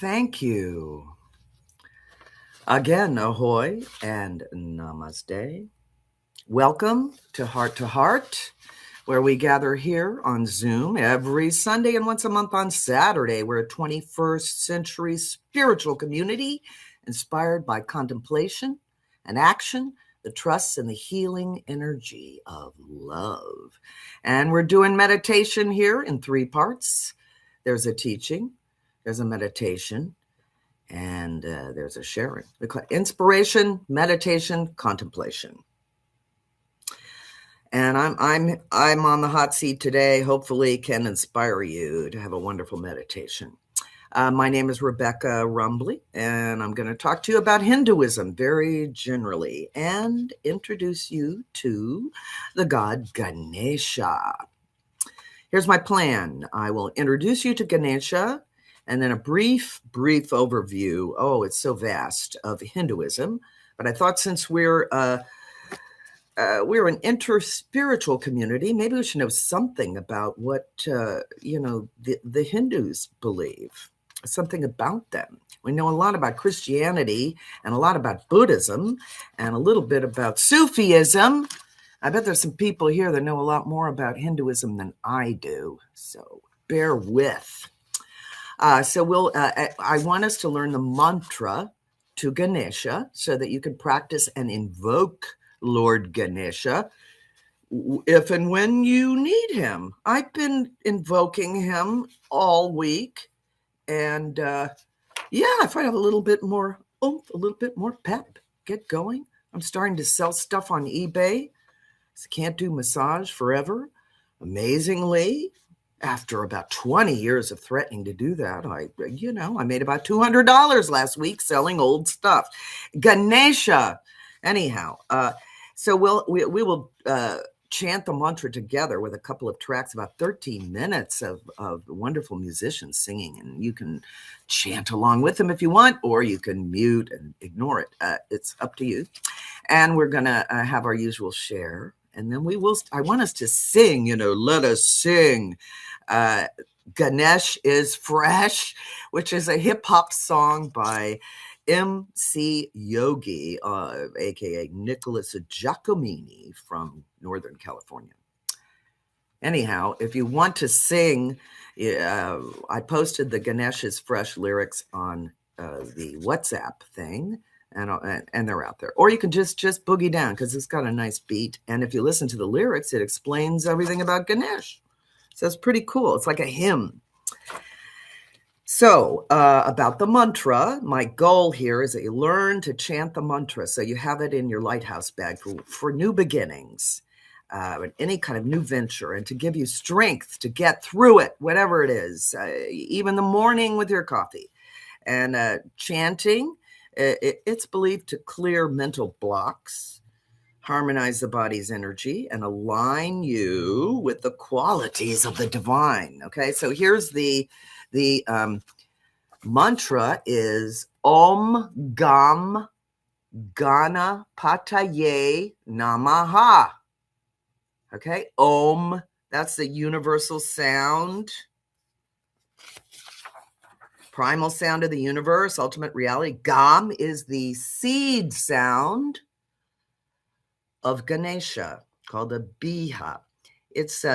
Thank you. Again, ahoy and namaste. Welcome to Heart, where we gather here on Zoom every Sunday and once a month on Saturday. We're a 21st century spiritual community inspired by contemplation and action, the trust and the healing energy of love. And we're doing meditation here in 3 parts. There's a teaching, there's a meditation, and there's a sharing. We call it inspiration, meditation, contemplation. And I'm on the hot seat today. Hopefully, can inspire you to have a wonderful meditation. My name is Rebecca Rumbley, and I'm going to talk to you about Hinduism very generally and introduce you to the god Ganesha. Here's my plan. I will introduce you to Ganesha, and then a brief overview. Oh, it's so vast, of Hinduism. But I thought since we're an interspiritual community, maybe we should know something about what the Hindus believe. Something about them. We know a lot about Christianity and a lot about Buddhism and a little bit about Sufism. I bet there's some people here that know a lot more about Hinduism than I do. So bear with. I want us to learn the mantra to Ganesha so that you can practice and invoke Lord Ganesha if and when you need him. I've been invoking him all week, and if I have a little bit more oomph, a little bit more pep, get going. I'm starting to sell stuff on eBay. I can't do massage forever. Amazingly, after about 20 years of threatening to do that, I made about $200 last week selling old stuff. Ganesha. Anyhow, so we will chant the mantra together with a couple of tracks, about 13 minutes of wonderful musicians singing, and you can chant along with them if you want, or you can mute and ignore it. It's up to you. And we're going to have our usual share. And then I want us to sing, let us sing. Ganesh is Fresh, which is a hip hop song by MC Yogi, aka Nicholas Giacomini from Northern California. Anyhow, if you want to sing, I posted the Ganesh is Fresh lyrics on the WhatsApp thing. And they're out there. Or you can just boogie down because it's got a nice beat. And if you listen to the lyrics, it explains everything about Ganesh. So it's pretty cool. It's like a hymn. So about the mantra, my goal here is that you learn to chant the mantra. So you have it in your lighthouse bag for new beginnings, any kind of new venture, and to give you strength to get through it, whatever it is, even the morning with your coffee. And chanting, it's believed to clear mental blocks, harmonize the body's energy, and align you with the qualities of the divine. Okay, so here's the mantra is Om Gam Ganapataye Namaha. Okay, Om, that's the universal sound. Primal sound of the universe, ultimate reality. Gam is the seed sound of Ganesha, called a biha. It's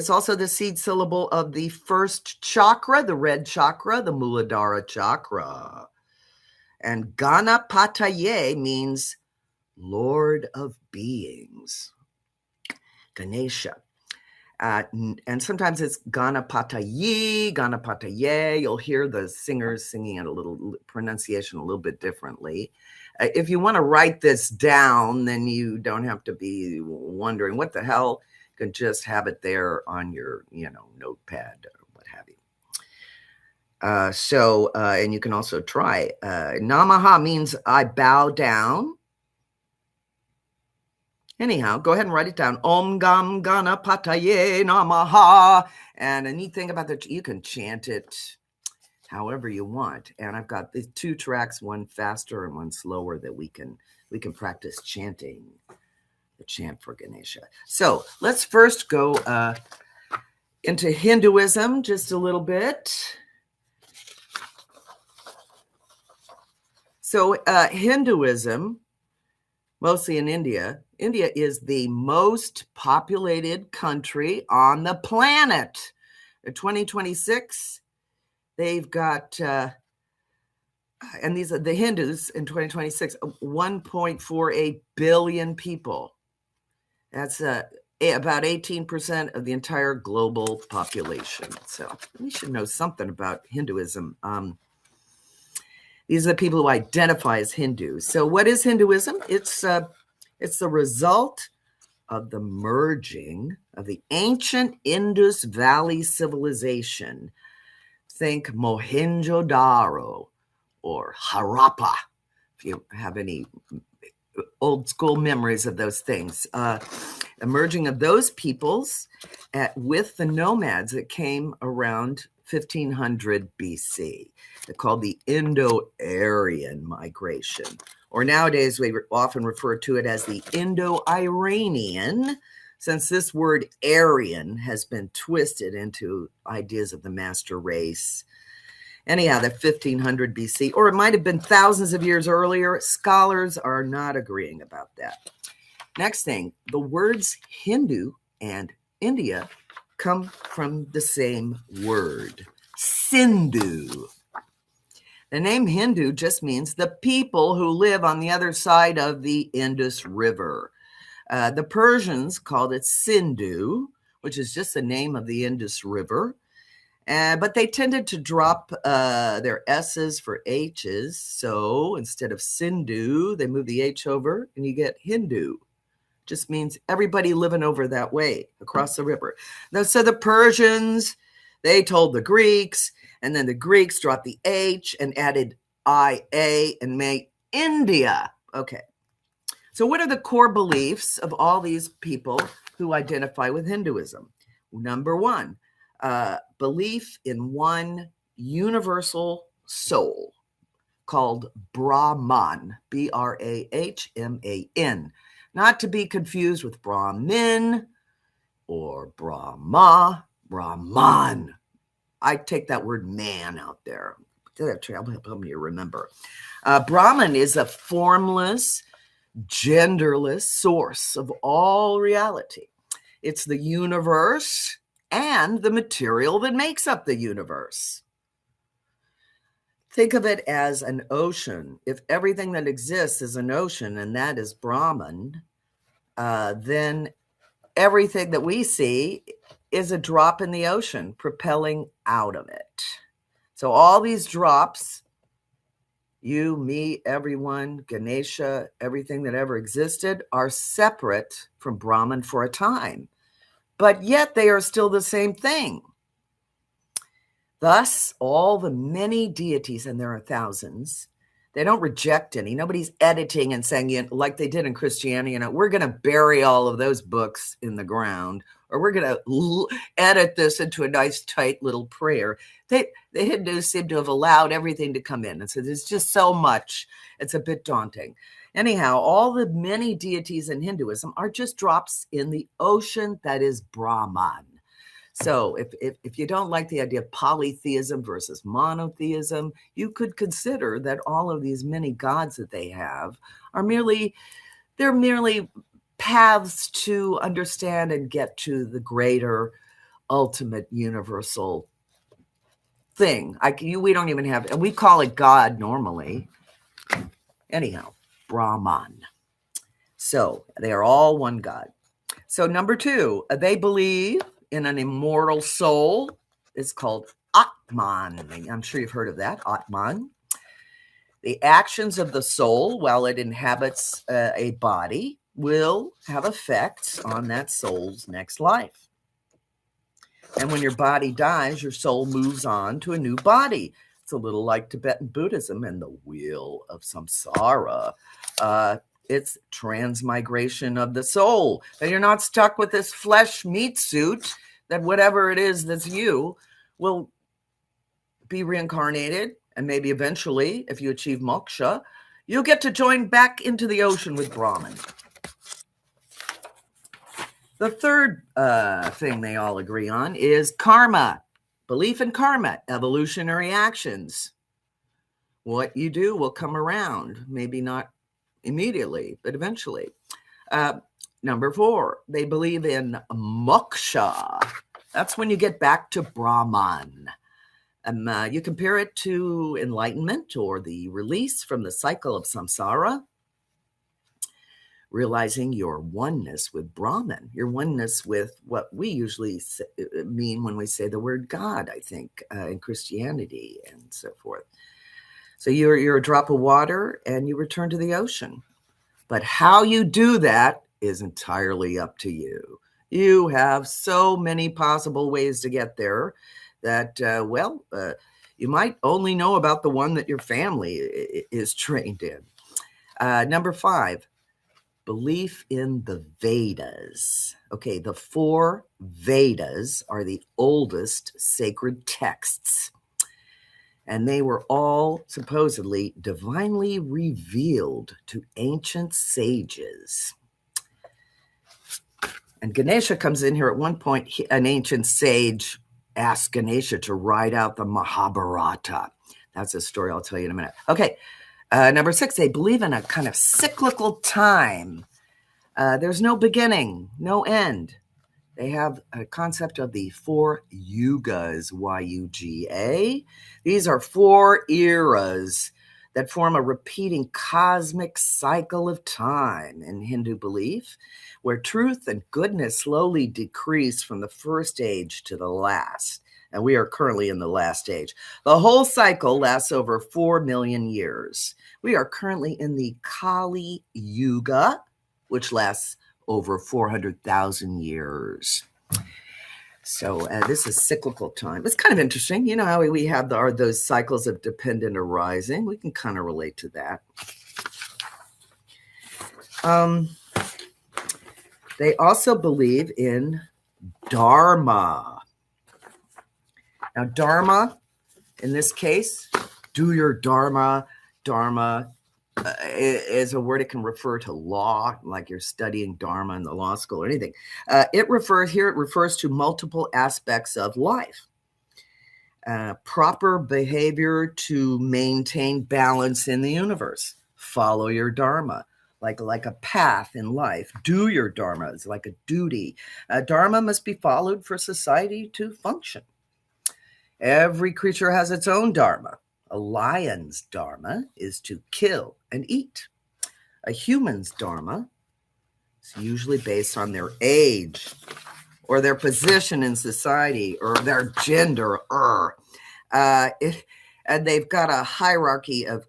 also the seed syllable of the first chakra, the red chakra, the Muladhara chakra. And Ganapataye means Lord of Beings. Ganesha. And sometimes it's Ganapataye. You'll hear the singers singing it a little pronunciation a little bit differently. If you want to write this down, then you don't have to be wondering what the hell. You can just have it there on your, notepad or what have you. And you can also try. Namaha means I bow down. Anyhow, go ahead and write it down. Om Gam Ganapataye Namaha. And a neat thing about that, you can chant it however you want. And I've got the 2 tracks, one faster and one slower, that we can practice chanting the chant for Ganesha. So let's first go into Hinduism just a little bit. So Hinduism, mostly in India. India is the most populated country on the planet. In 2026, they've got, and these are the Hindus in 2026, 1.48 billion people. That's about 18% of the entire global population. So we should know something about Hinduism. These are the people who identify as Hindus. So what is Hinduism? It's the result of the merging of the ancient Indus Valley civilization. Think Mohenjo-daro or Harappa, if you have any old school memories of those things. The merging of those peoples with the nomads that came around 1500 BC. They're called the Indo-Aryan migration, or nowadays we often refer to it as the Indo-Iranian, since this word Aryan has been twisted into ideas of the master race. Anyhow, the 1500 BC, or it might have been thousands of years earlier. Scholars are not agreeing about that. Next thing, the words Hindu and India come from the same word, Sindhu. The name Hindu just means the people who live on the other side of the Indus River. The Persians called it Sindhu, which is just the name of the Indus River. But they tended to drop their S's for H's. So instead of Sindhu, they move the H over and you get Hindu. Just means everybody living over that way across the river. Now, so the Persians, they told the Greeks, and then the Greeks dropped the H and added IA and made India. Okay. So what are the core beliefs of all these people who identify with Hinduism? Number one, belief in one universal soul called Brahman, Brahman, not to be confused with Brahmin or Brahma, Brahman. I take that word man out there. I'll help me remember. Brahman is a formless, genderless source of all reality. It's the universe and the material that makes up the universe. Think of it as an ocean. If everything that exists is an ocean, and that is Brahman, then everything that we see is a drop in the ocean propelling out of it. So all these drops, you, me, everyone, Ganesha, everything that ever existed, are separate from Brahman for a time. But yet they are still the same thing. Thus, all the many deities, and there are thousands, they don't reject any. Nobody's editing and saying, like they did in Christianity, we're going to bury all of those books in the ground, or we're going to edit this into a nice, tight little prayer. The Hindus seem to have allowed everything to come in. And so there's just so much. It's a bit daunting. Anyhow, all the many deities in Hinduism are just drops in the ocean that is Brahman. So if you don't like the idea of polytheism versus monotheism, you could consider that all of these many gods that they have are merely paths to understand and get to the greater ultimate universal thing. We don't even have, and we call it God normally. Anyhow, Brahman. So they are all one God. So number two, they believe in an immortal soul. It's called Atman. I'm sure you've heard of that, Atman. The actions of the soul while it inhabits a body will have effects on that soul's next life. And when your body dies, your soul moves on to a new body. It's a little like Tibetan Buddhism and the wheel of samsara. It's transmigration of the soul. That you're not stuck with this flesh meat suit, that whatever it is that's you will be reincarnated, and maybe eventually, if you achieve moksha, you'll get to join back into the ocean with Brahman. The third thing they all agree on is karma, belief in karma, evolutionary actions. what you do will come around, maybe not immediately, but eventually. Number 4, they believe in moksha. That's when you get back to Brahman. You compare it to enlightenment or the release from the cycle of samsara, realizing your oneness with Brahman, your oneness with what we usually mean when we say the word God, I think, in Christianity and so forth. So you're a drop of water and you return to the ocean. But how you do that is entirely up to you. You have so many possible ways to get there that, you might only know about the one that your family is trained in. Number 5, belief in the Vedas. Okay, the 4 Vedas are the oldest sacred texts, and they were all supposedly divinely revealed to ancient sages. And Ganesha comes in here at one point. An ancient sage asked Ganesha to write out the Mahabharata. That's a story I'll tell you in a minute. Okay, number 6, they believe in a kind of cyclical time. There's no beginning, no end. They have a concept of the 4 yugas, Y-U-G-A. These are 4 eras that form a repeating cosmic cycle of time in Hindu belief, where truth and goodness slowly decrease from the first age to the last. And we are currently in the last age. The whole cycle lasts over 4 million years. We are currently in the Kali Yuga, which lasts over 400,000 years. So this is cyclical time. It's kind of interesting. You know how we have those cycles of dependent arising. We can kind of relate to that. They also believe in Dharma. Now, Dharma, in this case, do your Dharma. Dharma is a word. It can refer to law, like you're studying Dharma in the law school or anything. It refers to multiple aspects of life. Proper behavior to maintain balance in the universe. Follow your Dharma, like a path in life. Do your Dharma. It's like a duty. Dharma must be followed for society to function. Every creature has its own Dharma. A lion's Dharma is to kill and eat. A human's Dharma is usually based on their age or their position in society or their gender. And they've got a hierarchy of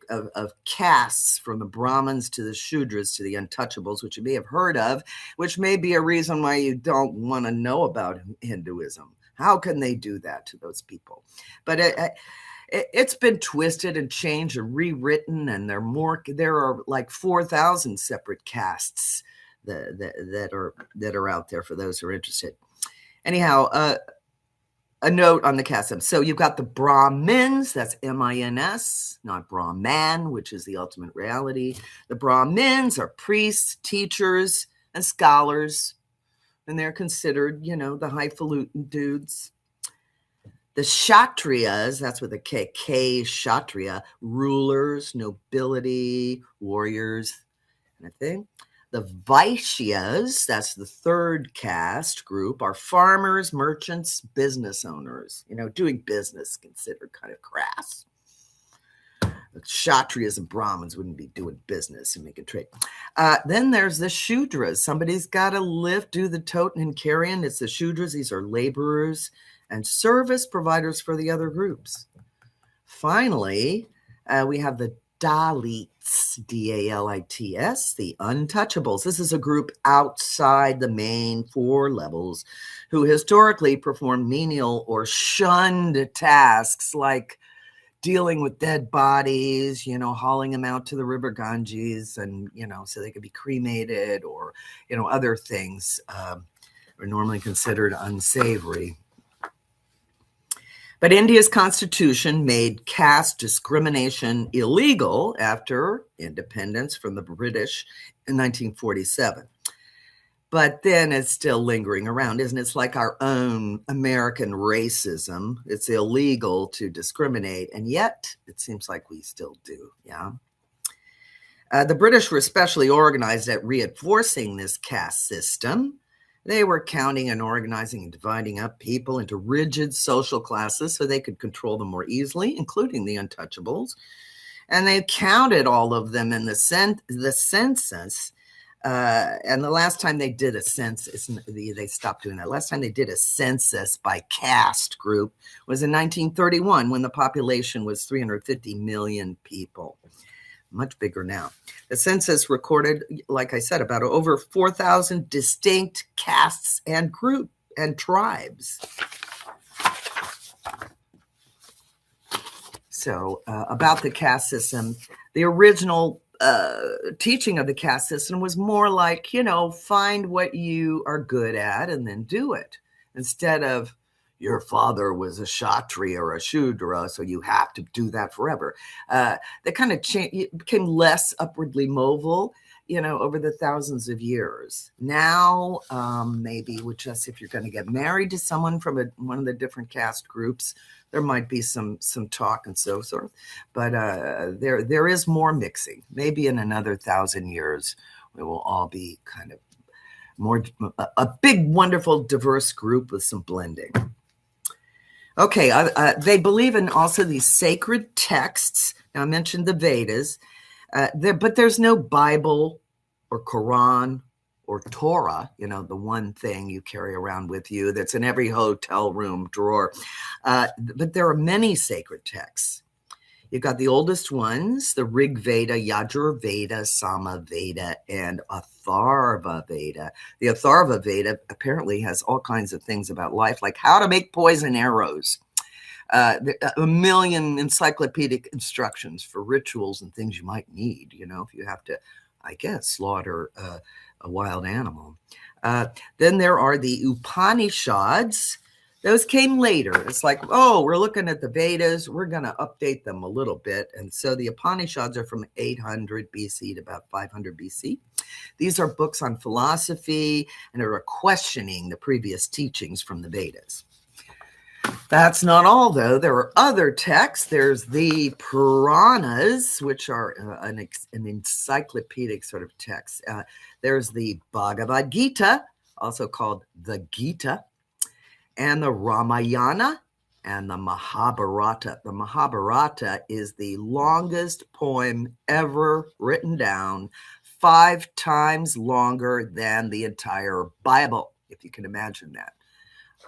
castes, from the Brahmins to the Shudras to the untouchables, which you may have heard of, which may be a reason why you don't want to know about Hinduism. How can they do that to those people? But it's been twisted and changed and rewritten, and there are like 4,000 separate castes that are out there for those who are interested. Anyhow, a note on the caste system. So you've got the Brahmins, that's M-I-N-S, not Brahman, which is the ultimate reality. The Brahmins are priests, teachers, and scholars, and they're considered, the highfalutin dudes. The Kshatriyas, that's with a K, Kshatriya, rulers, nobility, warriors, kind of thing. The Vaishyas, that's the third caste group, are farmers, merchants, business owners. Doing business considered kind of crass. The Kshatriyas and Brahmins wouldn't be doing business and making trade. Then there's the Shudras. Somebody's got to do the toting and carrying. It's the Shudras. These are laborers and service providers for the other groups. Finally, we have the Dalits, D-A-L-I-T-S, the untouchables. This is a group outside the main 4 levels who historically perform menial or shunned tasks like dealing with dead bodies, hauling them out to the river Ganges and, so they could be cremated, or, other things are normally considered unsavory. But India's constitution made caste discrimination illegal after independence from the British in 1947. But then it's still lingering around, isn't it? It's like our own American racism. It's illegal to discriminate, and yet it seems like we still do, yeah? The British were especially organized at reinforcing this caste system. They were counting and organizing and dividing up people into rigid social classes so they could control them more easily, including the untouchables. And they counted all of them in the census. And the last time they did a census, they stopped doing that. Last time they did a census by caste group was in 1931, when the population was 350 million people. Much bigger now. The census recorded, like I said, about over 4,000 distinct castes and groups and tribes. So about the caste system, the original teaching of the caste system was more like, find what you are good at and then do it, instead of your father was a Kshatriya or a Shudra, so you have to do that forever. They kind of became less upwardly mobile, over the thousands of years. Now, maybe with just if you're going to get married to someone from one of the different caste groups, there might be some talk and so forth. But there is more mixing. Maybe in another 1,000 years, we will all be kind of more a big, wonderful, diverse group with some blending. Okay, they believe in also these sacred texts. Now, I mentioned the Vedas, but there's no Bible or Quran or Torah, the one thing you carry around with you that's in every hotel room drawer. But there are many sacred texts. You've got the oldest ones, the Rig Veda, Yajur Veda, Sama Veda, and Atharva Veda. The Atharva Veda apparently has all kinds of things about life, like how to make poison arrows, a million encyclopedic instructions for rituals and things you might need, if you have to, I guess, slaughter a wild animal. Then there are the Upanishads. Those came later. It's like, we're looking at the Vedas. We're going to update them a little bit. And so the Upanishads are from 800 BC to about 500 BC. These are books on philosophy and are questioning the previous teachings from the Vedas. That's not all, though. There are other texts. There's the Puranas, which are an encyclopedic sort of text. There's the Bhagavad Gita, also called the Gita, and the Ramayana and the Mahabharata. The Mahabharata is the longest poem ever written down, 5 times longer than the entire Bible, if you can imagine that.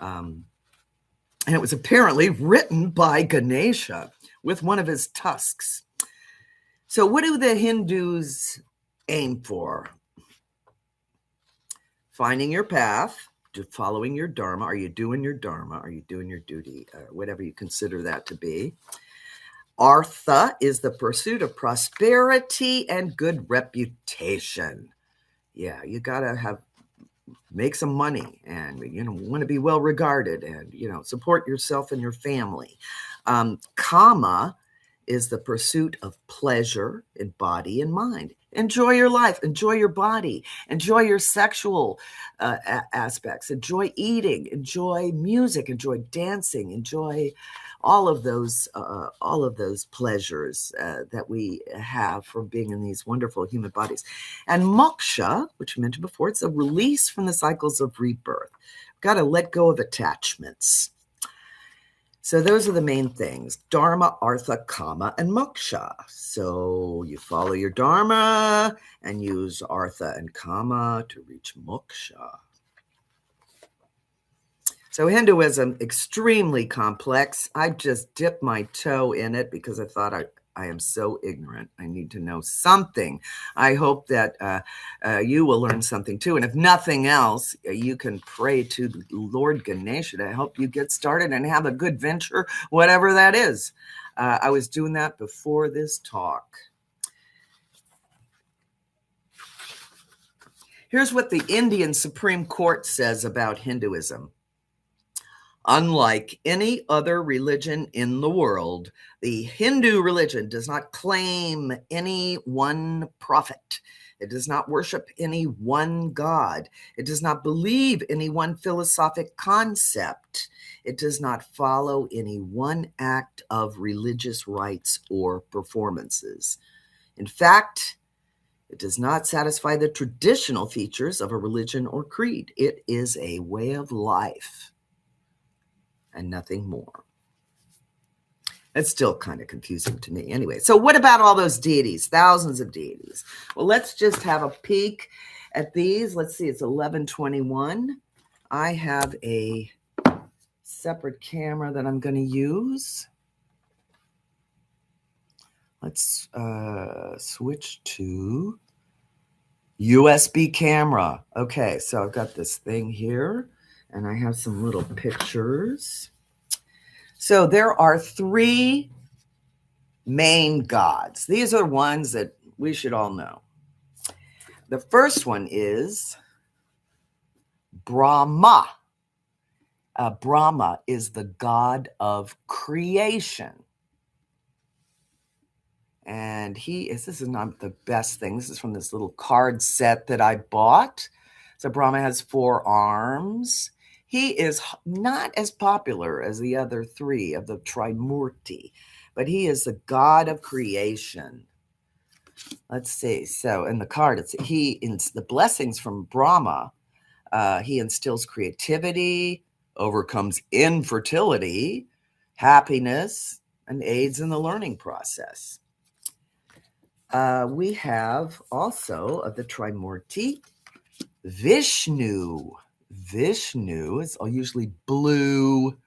And it was apparently written by Ganesha with one of his tusks. So what do the Hindus aim for? Finding your path, following your dharma. Are you doing your dharma? Are you doing your duty? Whatever you consider that to be. Artha is the pursuit of prosperity and good reputation. Yeah, you got to make some money and, want to be well regarded and, support yourself and your family. Kama is the pursuit of pleasure in body and mind. Enjoy your life, enjoy your body, enjoy your sexual aspects, enjoy eating, enjoy music, enjoy dancing, enjoy all of those pleasures that we have from being in these wonderful human bodies. And moksha, which I mentioned before, it's a release from the cycles of rebirth. Got to let go of attachments. So those are the main things: Dharma, Artha, Kama, and Moksha. So you follow your Dharma and use Artha and Kama to reach Moksha. So Hinduism, extremely complex. I just dipped my toe in it because I thought I am so ignorant. I need to know something. I hope that you will learn something too. And if nothing else, you can pray to Lord Ganesha to help you get started and have a good venture, whatever that is. I was doing that before this talk. Here's what the Indian Supreme Court says about Hinduism. Unlike any other religion in the world, the Hindu religion does not claim any one prophet. It does not worship any one God. It does not believe any one philosophic concept. It does not follow any one act of religious rites or performances. In fact, it does not satisfy the traditional features of a religion or creed. It is a way of life and nothing more. It's still kind of confusing to me. Anyway, so what about all those deities, thousands of deities? Well, let's just have a peek at these. Let's see, it's 11:21. I have a separate camera that I'm going to use. Let's switch to USB camera. Okay, so I've got this thing here, and I have some little pictures. So there are 3 main gods. These are ones that we should all know. The first one is Brahma. Brahma is the god of creation. And this is not the best thing. This is from this little card set that I bought. So Brahma has 4 arms. He is not as popular as the other 3 of the Trimurti, but he is the god of creation. Let's see. So in the card, it's the blessings from Brahma. He instills creativity, overcomes infertility, happiness, and aids in the learning process. We have also of the Trimurti, Vishnu. Vishnu is usually blue,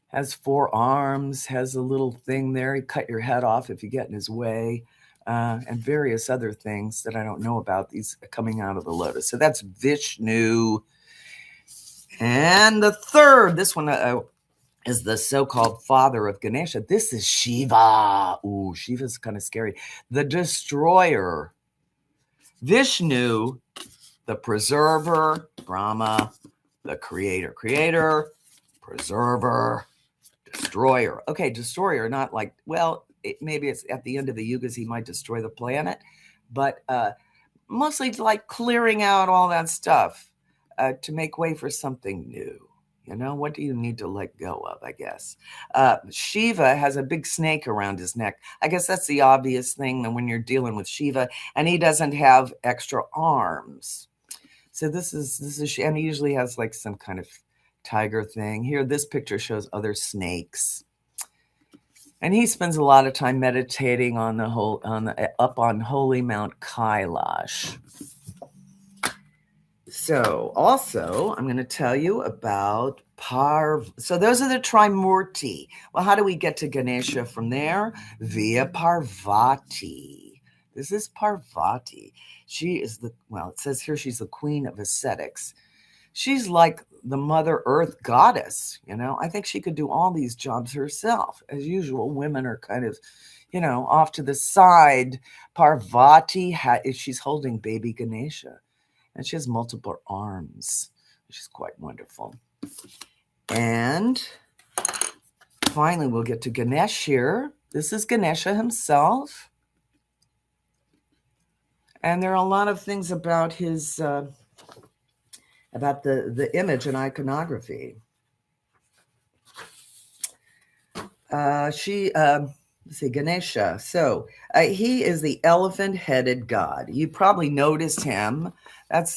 has 4 arms, has a little thing there. He cut your head off if you get in his way, and various other things that I don't know about. These coming out of the lotus. So that's Vishnu. And the third, this one is the so-called father of Ganesha. This is Shiva. Ooh, Shiva's kind of scary. The destroyer. Vishnu, the preserver. Brahma, the creator. Creator, preserver, destroyer. Okay, destroyer, not like, well, maybe it's at the end of the yugas he might destroy the planet, but mostly like clearing out all that stuff to make way for something new. You know, what do you need to let go of, I guess? Shiva has a big snake around his neck. I guess that's the obvious thing when you're dealing with Shiva, and he doesn't have extra arms. So this is, and he usually has like some kind of tiger thing. Here, this picture shows other snakes. And he spends a lot of time meditating up on holy Mount Kailash. So also, I'm going to tell you about So those are the Trimurti. Well, how do we get to Ganesha from there? Via Parvati. This is Parvati. She is it says here she's the queen of ascetics. She's like the Mother Earth goddess, you know. I think she could do all these jobs herself. As usual, women are kind of, off to the side. Parvati, she's holding baby Ganesha, and she has multiple arms, which is quite wonderful. And finally, we'll get to Ganesh here. This is Ganesha himself. And there are a lot of things about his... about the image and iconography. Let's see, Ganesha. So he is the elephant-headed god. You probably noticed him.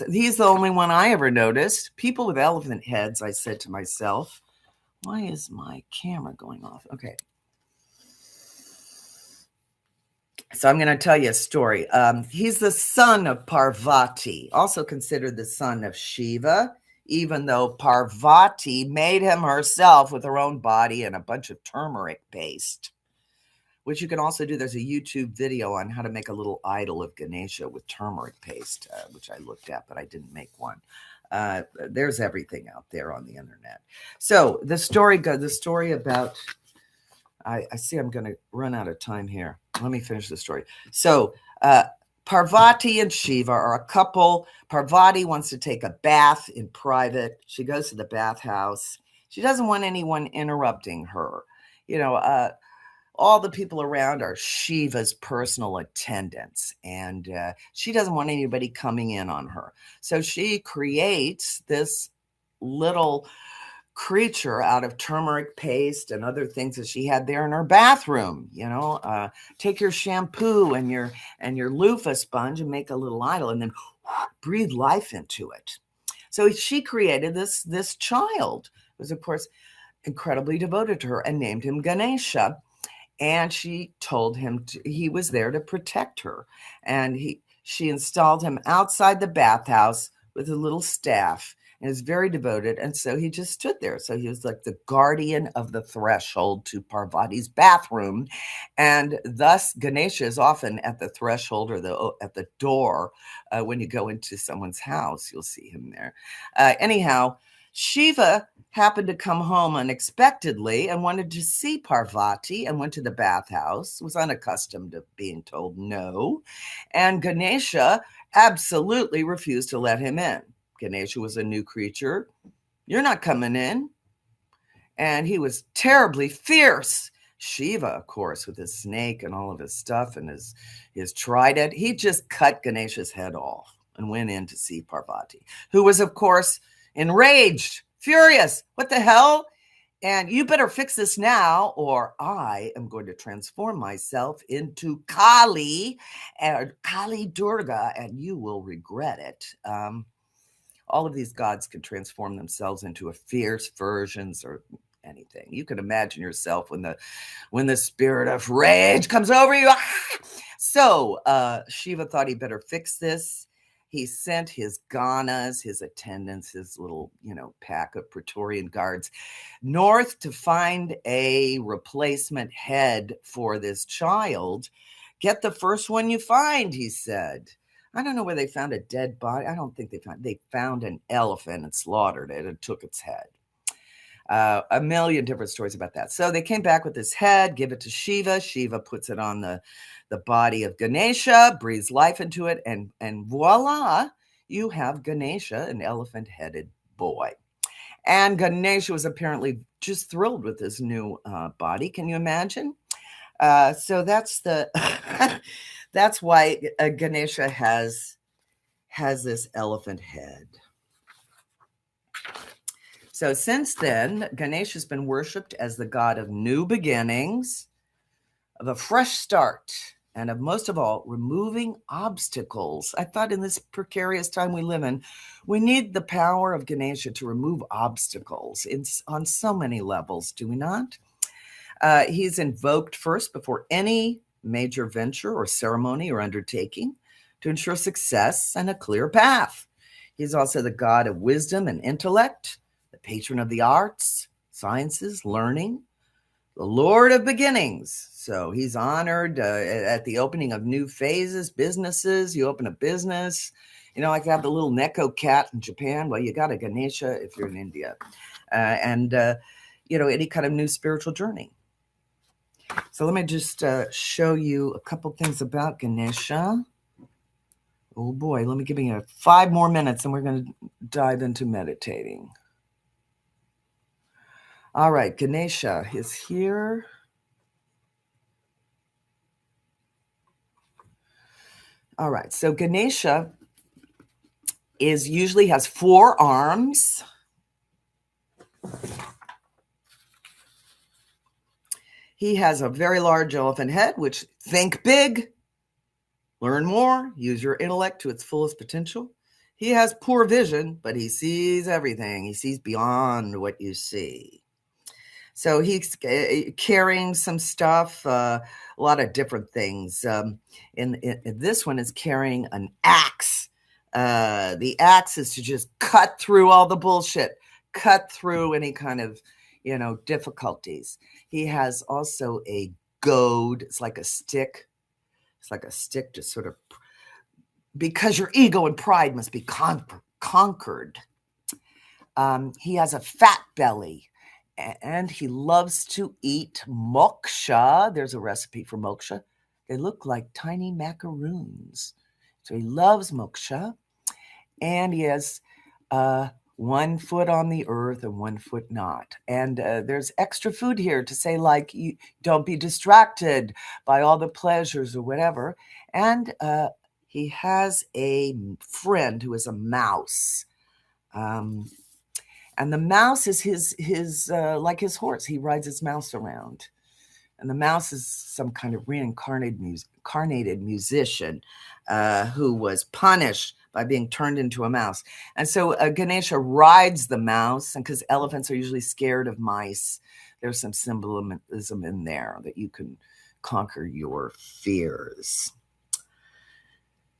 He's the only one I ever noticed. People with elephant heads, I said to myself, why is my camera going off? Okay. So I'm going to tell you a story. He's the son of Parvati, also considered the son of Shiva, even though Parvati made him herself with her own body and a bunch of turmeric paste, which you can also do. There's a YouTube video on how to make a little idol of Ganesha with turmeric paste, which I looked at, but I didn't make one. There's everything out there on the internet. So the story about... I see I'm going to run out of time here. Let me finish the story. So Parvati and Shiva are a couple. Parvati wants to take a bath in private. She goes to the bathhouse. She doesn't want anyone interrupting her. all the people around are Shiva's personal attendants, and she doesn't want anybody coming in on her. So she creates this little creature out of turmeric paste and other things that she had there in her bathroom. Take your shampoo and your loofah sponge and make a little idol, and then breathe life into it. So she created this child, who was, of course, incredibly devoted to her, and named him Ganesha. And she told him he was there to protect her. And she installed him outside the bathhouse with a little staff, and is very devoted. And so he just stood there. So he was like the guardian of the threshold to Parvati's bathroom. And thus Ganesha is often at the threshold or at the door. When you go into someone's house, you'll see him there. Anyhow, Shiva happened to come home unexpectedly and wanted to see Parvati, and went to the bathhouse, was unaccustomed to being told no. And Ganesha absolutely refused to let him in. Ganesha was a new creature. You're not coming in. And he was terribly fierce. Shiva, of course, with his snake and all of his stuff and his trident, he just cut Ganesha's head off and went in to see Parvati, who was, of course, enraged, furious. What the hell? And you better fix this now, or I am going to transform myself into Kali, Kali Durga, and you will regret it. All of these gods can transform themselves into a fierce versions or anything. You can imagine yourself when the spirit of rage comes over you. So Shiva thought he better fix this. He sent his ganas, his attendants, his little, pack of Praetorian guards north to find a replacement head for this child. Get the first one you find, he said. I don't know where they found a dead body. I don't think they found an elephant and slaughtered it and took its head. A million different stories about that. So they came back with this head, give it to Shiva. Shiva puts it on the body of Ganesha, breathes life into it, and voila, you have Ganesha, an elephant-headed boy. And Ganesha was apparently just thrilled with his new body. Can you imagine? So that's that's why Ganesha has this elephant head. So since then, Ganesha has been worshipped as the god of new beginnings, of a fresh start, and of, most of all, removing obstacles. I thought in this precarious time we live in, we need the power of Ganesha to remove obstacles on so many levels, do we not? He's invoked first before any major venture or ceremony or undertaking to ensure success and a clear path. He's also the god of wisdom and intellect, the patron of the arts, sciences, learning, the Lord of beginnings. So he's honored at the opening of new phases, businesses. You open a business, like you have the little Neko cat in Japan. Well, you got a Ganesha if you're in India. And any kind of new spiritual journey. So let me just show you a couple things about Ganesha. Oh boy, let me give you 5 more minutes and we're going to dive into meditating. All right, Ganesha is here. All right, so Ganesha usually has 4 arms. He has a very large elephant head, which think big, learn more, use your intellect to its fullest potential. He has poor vision, but he sees everything. He sees beyond what you see. So he's carrying some stuff, a lot of different things. In this one is carrying an axe. The axe is to just cut through all the bullshit, cut through any kind of, difficulties. He has also a goad. It's like a stick. It's like a stick to sort of, because your ego and pride must be conquered. He has a fat belly. And he loves to eat moksha. There's a recipe for moksha. They look like tiny macaroons. So he loves moksha. And he has 1 foot on the earth and 1 foot not. And there's extra food here to say, like, you don't be distracted by all the pleasures or whatever. And he has a friend who is a mouse. And the mouse is his like his horse. He rides his mouse around. And the mouse is some kind of reincarnated musician who was punished by being turned into a mouse. And so Ganesha rides the mouse, and because elephants are usually scared of mice, there's some symbolism in there that you can conquer your fears.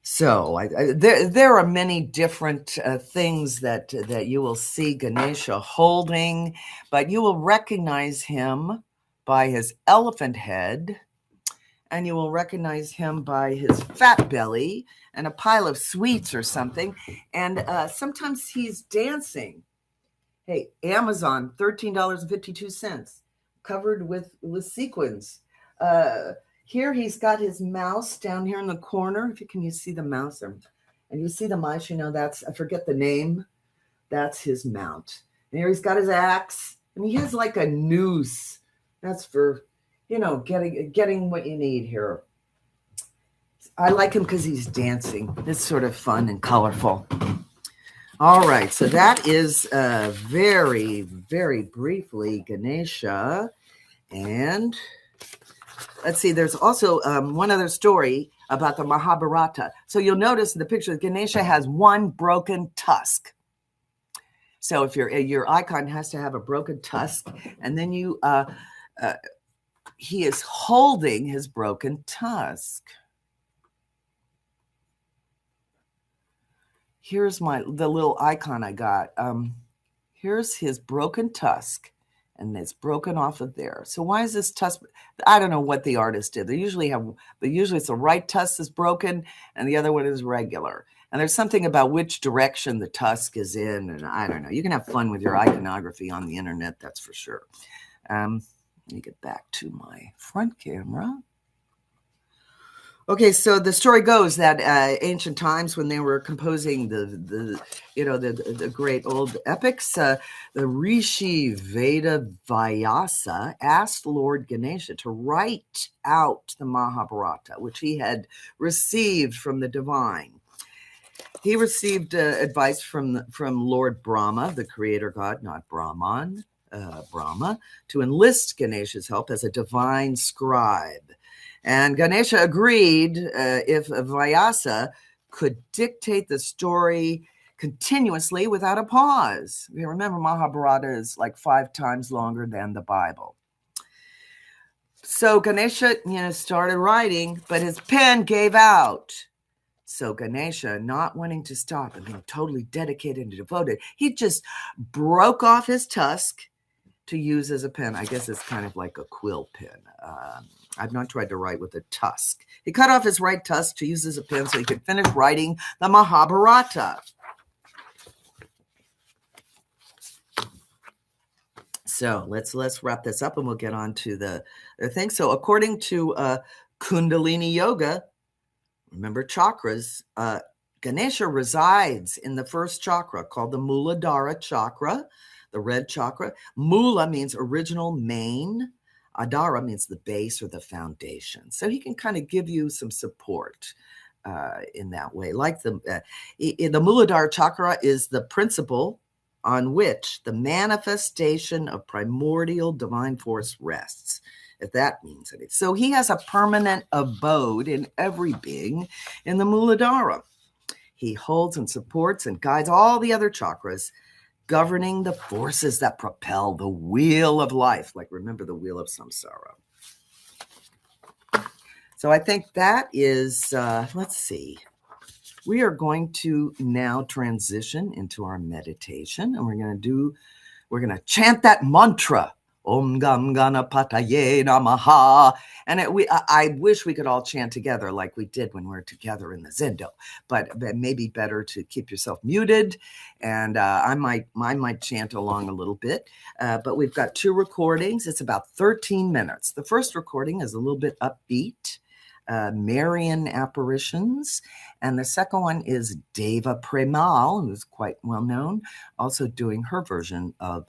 So there are many different things that you will see Ganesha holding, but you will recognize him by his elephant head, and you will recognize him by his fat belly and a pile of sweets or something. And sometimes he's dancing. Hey, Amazon, $13.52, covered with sequins. Here he's got his mouse down here in the corner. Can you see the mouse? And you see the mice, that's, I forget the name. That's his mount. And here he's got his axe, and he has like a noose. That's for, getting what you need here. I like him because he's dancing. It's sort of fun and colorful. All right, so that is very, very briefly Ganesha. And let's see, there's also one other story about the Mahabharata. So you'll notice in the picture, Ganesha has one broken tusk. So if your icon has to have a broken tusk, and then he is holding his broken tusk. Here's the little icon I got. Here's his broken tusk, and it's broken off of there. So why is this tusk? I don't know what the artist did. Usually it's the right tusk is broken, and the other one is regular. And there's something about which direction the tusk is in, and I don't know. You can have fun with your iconography on the internet, that's for sure. Let me get back to my front camera. Okay, so the story goes that ancient times, when they were composing the great old epics, the Rishi Veda Vyasa asked Lord Ganesha to write out the Mahabharata, which he had received from the divine. He received advice from Lord Brahma, the creator god, not Brahman, Brahma, to enlist Ganesha's help as a divine scribe. And Ganesha agreed if Vyasa could dictate the story continuously without a pause. You remember, Mahabharata is like 5 times longer than the Bible. So Ganesha, started writing, but his pen gave out. So Ganesha, not wanting to stop and being totally dedicated and devoted, he just broke off his tusk to use as a pen. I guess it's kind of like a quill pen. I've not tried to write with a tusk. He cut off his right tusk to use as a pen so he could finish writing the Mahabharata. So let's wrap this up, and we'll get on to the thing. So according to Kundalini Yoga, remember chakras, Ganesha resides in the first chakra called the Muladhara chakra, the red chakra. Mula means original, main. Adhara means the base or the foundation. So he can kind of give you some support in that way. Like the Muladhara chakra is the principle on which the manifestation of primordial divine force rests, if that means anything. So he has a permanent abode in every being in the Muladhara. He holds and supports and guides all the other chakras, governing the forces that propel the wheel of life. Like, remember the wheel of samsara. So I think that is, let's see. We are going to now transition into our meditation, and we're going to chant that mantra. Om Gam Ganapataye Namaha. And I wish we could all chant together like we did when we were together in the Zendo, but it may be better to keep yourself muted, and I might chant along a little bit, but we've got 2 recordings. It's about 13 minutes. The first recording is a little bit upbeat, Marian apparitions. And the second one is Deva Premal, who's quite well known, also doing her version of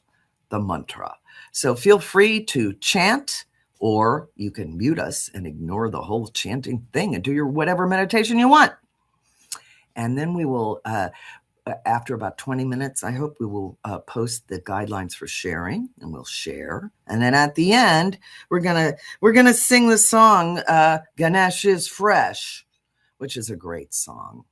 the mantra. So feel free to chant, or you can mute us and ignore the whole chanting thing and do your whatever meditation you want. And then we will, after about 20 minutes, I hope we will post the guidelines for sharing, and we'll share. And then at the end, we're gonna sing the song Ganesh is Fresh, which is a great song.